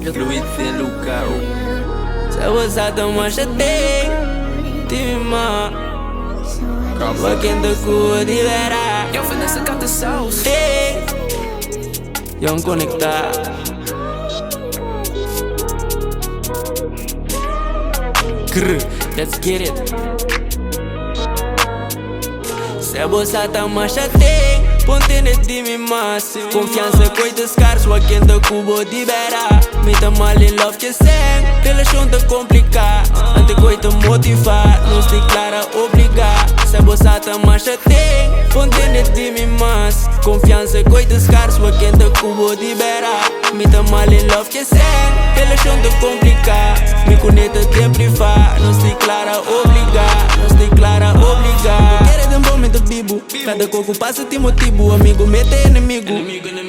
Fluid de Lucao. Se usată mă șatei Tima Vă cântă cu divera. Eu vendo essa carta sauce. Eu-mi conectat Let's get it. Se bosata mă șatei Pontene di mi massi Confianza coi te scars Wakenda cubo di vera Mita mal in love che sen Relação te complicar Ante coi te motivar Não stai clara obligar Se bosata mă șatei Pontene di mi massi Confianza coi te scars Wakenda cubo di vera Mita mal in love che sen Relação te complicar Mi cuneta te privar Não stai clara obligar Não stai clara obligar bibu Cada coco passa te motivo Amigo mete inimigo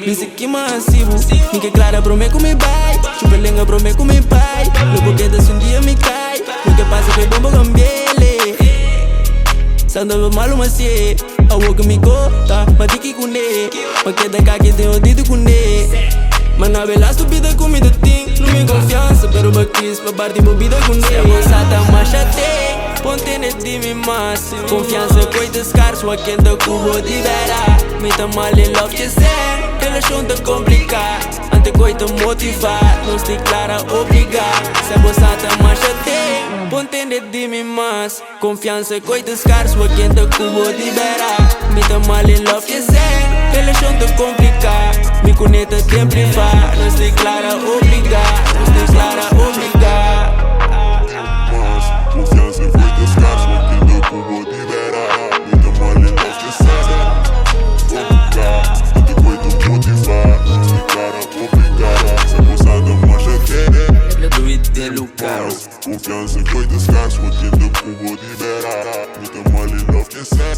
Disse que massivo Ninguém clara pro me come vai Chupelenga pro me come pai Logo que das dia me cai Nunca passa que bomba gambele Sando malu macie Awo que me gota Matiki kune Paqueta kaki tem odido kune Mana bela stupida comida ting Não me confiança Pero bakis pra bar de movida kune Se a bolsata machate Pontene di mi massi Confianza coi te scars Wakenda cubo di vera Mita mal in love che sen Relação te complicar Ante coi te motivar Não stai clara obligar Se bosata machate Pontene di mi massi Confianza coi te scars Wakenda cubo di vera Mita mal in love che sen Relação te complicar Mi cuneta te privar Não stai clara obligar Não stai clara obligar Confiança coi te scars Wakenda cubo di vera Mita mal in love che sen